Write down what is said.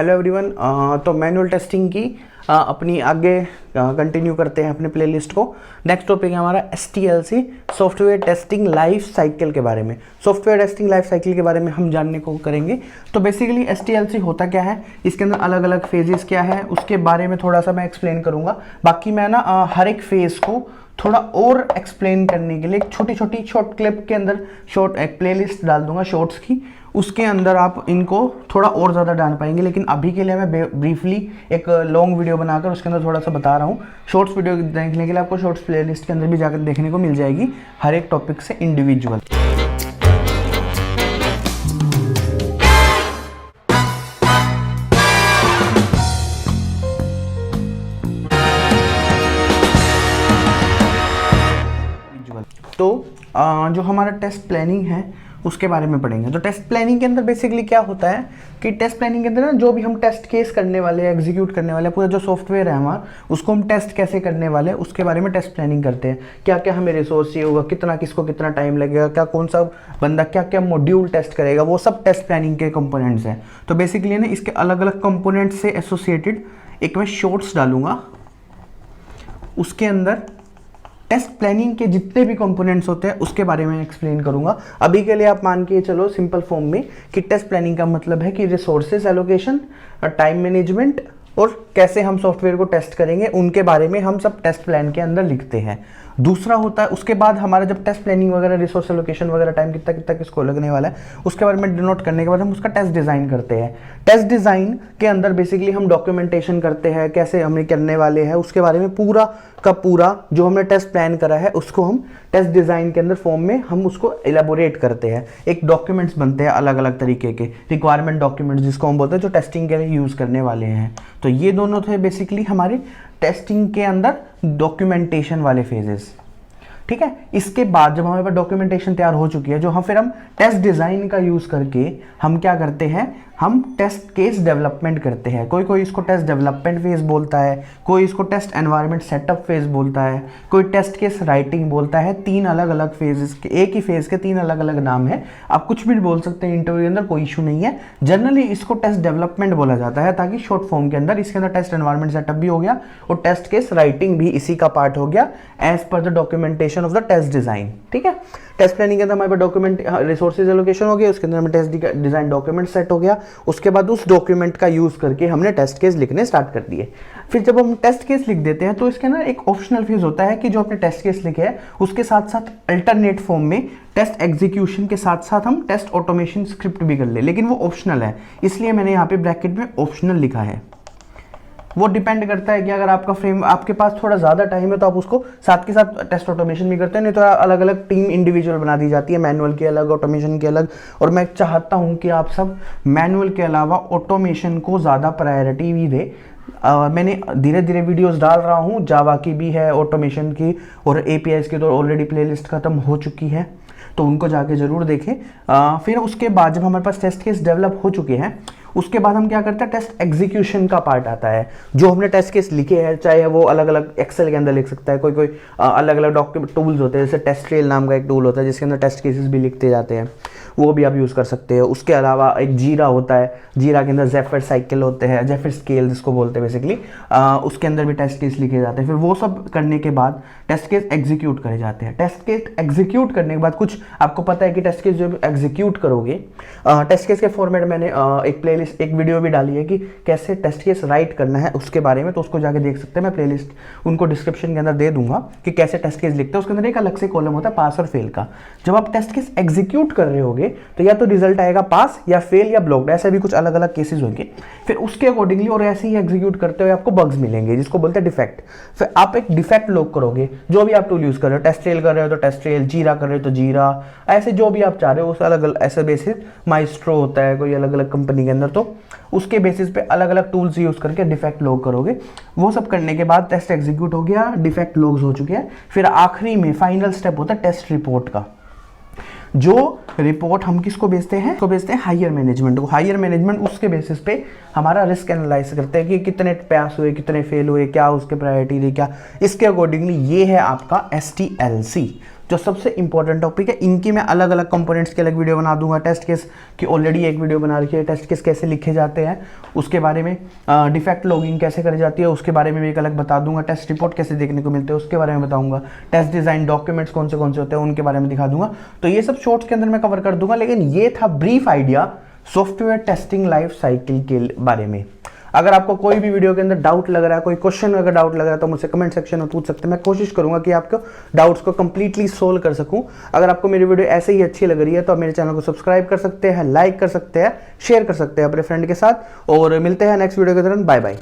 Hello everyone. तो manual testing की अपनी आगे कंटिन्यू करते हैं अपने प्लेलिस्ट को। नेक्स्ट टॉपिक है हमारा STLC, software testing life cycle के बारे में। सॉफ्टवेयर टेस्टिंग लाइफ साइकिल के बारे में हम जानने को करेंगे। तो बेसिकली STLC होता क्या है, इसके अंदर अलग अलग फेजेस क्या है, उसके बारे में थोड़ा सा मैं एक्सप्लेन करूँगा। बाकी मैं ना हर एक फेज़ को थोड़ा और एक्सप्लेन करने के लिए एक छोटी छोटी शॉर्ट क्लिप के अंदर एक प्लेलिस्ट डाल दूंगा शॉर्ट्स की, उसके अंदर आप इनको थोड़ा और ज़्यादा जान पाएंगे। लेकिन अभी के लिए मैं ब्रीफली एक लॉन्ग वीडियो बनाकर उसके अंदर थोड़ा सा बता रहा हूँ। शॉर्ट्स वीडियो देखने के लिए आपको शॉर्ट्स प्लेलिस्ट के अंदर भी जाकर देखने को मिल जाएगी, हर एक टॉपिक से इंडिविजुअल। तो जो हमारा टेस्ट प्लानिंग है उसके बारे में पढ़ेंगे। तो टेस्ट प्लानिंग के अंदर बेसिकली क्या होता है कि टेस्ट प्लानिंग के अंदर ना जो भी हम टेस्ट केस करने वाले हैं, एग्जीक्यूट करने वाले हैं, पूरा जो सॉफ्टवेयर है हमारा उसको हम टेस्ट कैसे करने वाले हैं उसके बारे में टेस्ट प्लानिंग करते हैं। क्या क्या हमें रिसोर्स चाहिए होगा, कितना किसको कितना टाइम लगेगा, क्या कौन सा बंदा क्या क्या मॉड्यूल टेस्ट करेगा, वो सब टेस्ट प्लानिंग के कंपोनेंट्स हैं। तो बेसिकली ना इसके अलग अलग कंपोनेंट से एसोसिएटेड एक मैं शॉर्ट्स डालूंगा, उसके अंदर टेस्ट प्लानिंग के जितने भी कंपोनेंट्स होते हैं उसके बारे में एक्सप्लेन करूंगा। अभी के लिए आप मान के चलो सिंपल फॉर्म में कि टेस्ट प्लानिंग का मतलब है कि रिसोर्सेज एलोकेशन, टाइम मैनेजमेंट और कैसे हम सॉफ्टवेयर को टेस्ट करेंगे, उनके बारे में हम सब टेस्ट प्लान के अंदर लिखते हैं। दूसरा होता है उसके बाद हमारा जब टेस्ट प्लानिंग वगैरह, रिसोर्स एलोकेशन वगैरह, टाइम कितना कितना किसको लगने वाला है उसके बारे में डिनोट करने के बाद हम उसका टेस्ट डिज़ाइन करते हैं। टेस्ट डिज़ाइन के अंदर बेसिकली हम डॉक्यूमेंटेशन करते हैं, कैसे हमें करने वाले हैं उसके बारे में पूरा का पूरा जो हमने टेस्ट प्लान करा है उसको हम टेस्ट डिज़ाइन के अंदर फॉर्म में हम उसको एलेबोरेट करते हैं। एक डॉक्यूमेंट्स बनते हैं अलग अलग तरीके के, रिक्वायरमेंट डॉक्यूमेंट्स जिसको हम बोलते हैं, जो टेस्टिंग के लिए यूज़ करने वाले हैं। तो ये दोनों थे बेसिकली हमारे टेस्टिंग के अंदर डॉक्यूमेंटेशन वाले फेजेस। ठीक है, इसके बाद जब हमारे पास डॉक्यूमेंटेशन तैयार हो चुकी है, जो हम फिर हम टेस्ट डिज़ाइन का यूज़ करके हम क्या करते हैं, हम टेस्ट केस डेवलपमेंट करते हैं। कोई कोई इसको टेस्ट डेवलपमेंट फेज बोलता है, कोई इसको टेस्ट एनवायरनमेंट सेटअप फेज बोलता है, कोई टेस्ट केस राइटिंग बोलता है। तीन अलग अलग फेजेस के, एक ही फेज के तीन अलग अलग नाम है। आप कुछ भी बोल सकते हैं इंटरव्यू के अंदर, कोई इशू नहीं है। जनरली इसको टेस्ट डेवलपमेंट बोला जाता है ताकि शॉर्ट फॉर्म के अंदर इसके अंदर टेस्ट एनवायरनमेंट सेटअप भी हो गया और टेस्ट केस राइटिंग भी इसी का पार्ट हो गया एज पर the documentation of the test design. ठीक है, टेस्ट प्लानिंग के अंदर हमारे पास डॉक्यूमेंट रिसोर्सेज एलोकेशन हो गया, उसके अंदर हमें टेस्ट डिजाइन डॉक्यूमेंट सेट हो गया। उसके बाद उस डॉक्यूमेंट का यूज करके हमने टेस्ट केस लिखने स्टार्ट कर दिए। फिर जब हम टेस्ट केस लिख देते हैं तो इसके अंदर एक ऑप्शनल फेज होता है कि जो अपने टेस्ट केस लिखे हैं उसके साथ साथ अल्टरनेट फॉर्म में टेस्ट एग्जीक्यूशन के साथ साथ हम टेस्ट ऑटोमेशन स्क्रिप्ट भी कर ले, लेकिन वो ऑप्शनल है, इसलिए मैंने यहाँ पे ब्रैकेट में ऑप्शनल लिखा है। वो डिपेंड करता है कि अगर आपका फ्रेम आपके पास थोड़ा ज़्यादा टाइम है तो आप उसको साथ के साथ टेस्ट ऑटोमेशन भी करते हैं, नहीं तो अलग अलग टीम इंडिविजुअल बना दी जाती है, मैनुअल के अलग, ऑटोमेशन के अलग। और मैं चाहता हूं कि आप सब मैनुअल के अलावा ऑटोमेशन को ज़्यादा प्रायोरिटी भी दे। मैंने धीरे धीरे वीडियोस डाल रहा हूं, जावा की भी है, ऑटोमेशन की और APIs की तो ऑलरेडी प्लेलिस्ट खत्म हो चुकी है, तो उनको जाके ज़रूर देखें। फिर उसके बाद जब हमारे पास टेस्ट केस डेवलप हो चुके हैं उसके बाद हम क्या करते हैं, टेस्ट एग्जीक्यूशन का पार्ट आता है। जो हमने टेस्ट केस लिखे हैं, चाहे वो अलग अलग एक्सेल के अंदर लिख सकता है, कोई कोई अलग अलग डॉक्यूमेंट टूल्स होते हैं, जैसे टेस्ट्रेल नाम का एक टूल होता है जिसके अंदर टेस्ट केसेस भी लिखते जाते हैं, वो भी आप यूज़ कर सकते हो। उसके अलावा एक जीरा होता है, जीरा के अंदर जेफर साइकिल होते हैं, जेफर स्केल जिसको बोलते हैं बेसिकली, उसके अंदर भी टेस्ट केस लिखे जाते हैं। फिर वो सब करने के बाद टेस्ट केस एग्जीक्यूट करे जाते हैं। टेस्ट केस एग्जीक्यूट करने के बाद कुछ आपको पता है कि टेस्ट केस जो एग्जीक्यूट करोगे, टेस्ट केस के फॉर्मेट मैंने एक प्लेलिस्ट, एक वीडियो भी डाली है कि कैसे टेस्ट केस राइट करना है उसके बारे में, तो उसको जाके देख सकते हैं। मैं प्लेलिस्ट उनको डिस्क्रिप्शन के अंदर दे दूंगा कि कैसे टेस्ट केस लिखते हैं। उसके अंदर एक अलग से कॉलम होता है पास और फेल का। जब आप टेस्ट केस एग्जीक्यूट कर रहे होगे तो या तो रिजल्ट आएगा पास या फेल या ब्लॉक्ड, ऐसे भी कुछ अलग अलग केसेस होंगे। फिर उसके अकॉर्डिंगली और ऐसे ही एग्जीक्यूट करते हुए आपको बग्स मिलेंगे जिसको बोलते हैं डिफेक्ट। फिर आप एक डिफेक्ट लॉग करोगे, जो भी आप टूल यूज कर रहे हो, टेस्ट्रेल कर रहे हो तो टेस्ट्रेल, जीरा कर रहे हो तो जीरा, ऐसे जो भी आप चाह रहे हो उस अलग अलग ऐसे बेसिस, माइस्ट्रो होता है कोई अलग अलग कंपनी के अंदर, तो उसके बेसिस पे अलग अलग टूल्स यूज करके डिफेक्ट लॉग करोगे। वो सब करने के बाद टेस्ट एग्जीक्यूट हो गया, डिफेक्ट लॉग्स हो चुके हैं। फिर आखिरी में फाइनल स्टेप होता है टेस्ट रिपोर्ट का। जो रिपोर्ट हम किसको भेजते हैं, उसको भेजते हैं हायर मैनेजमेंट को। हायर मैनेजमेंट उसके बेसिस पे हमारा रिस्क एनालाइज करते हैं कि कितने पास हुए, कितने फेल हुए, क्या उसके प्रायोरिटी थी, क्या इसके अकॉर्डिंगली ये है आपका STLC। जो सबसे इंपॉर्टेंट टॉपिक है, इनकी मैं अलग अलग कंपोनेंट्स के अलग वीडियो बना दूंगा। टेस्ट केस की ऑलरेडी एक वीडियो बना रखी है, टेस्ट केस कैसे लिखे जाते हैं उसके बारे में, डिफेक्ट लॉगिंग कैसे करी जाती है उसके बारे में भी एक अलग बता दूंगा, टेस्ट रिपोर्ट कैसे देखने को मिलते हैं उसके बारे में बताऊंगा, टेस्ट डिज़ाइन डॉक्यूमेंट्स कौन से होते हैं उनके बारे में दिखा दूंगा। तो ये सब शॉर्ट्स के अंदर मैं कवर कर दूंगा, लेकिन ये था brief idea software testing life cycle के बारे में। अगर आपको कोई भी वीडियो के अंदर डाउट लग रहा है, कोई क्वेश्चन अगर डाउट लग रहा है तो मुझसे कमेंट सेक्शन में पूछ सकते हैं। मैं कोशिश करूंगा कि आपको डाउट्स को कंप्लीटली सोल्व कर सकूं। अगर आपको मेरी वीडियो ऐसे ही अच्छी लग रही है तो आप मेरे चैनल को सब्सक्राइब कर सकते हैं, लाइक कर सकते हैं, शेयर कर सकते हैं अपने फ्रेंड के साथ, और मिलते हैं नेक्स्ट वीडियो के दौरान। Bye bye.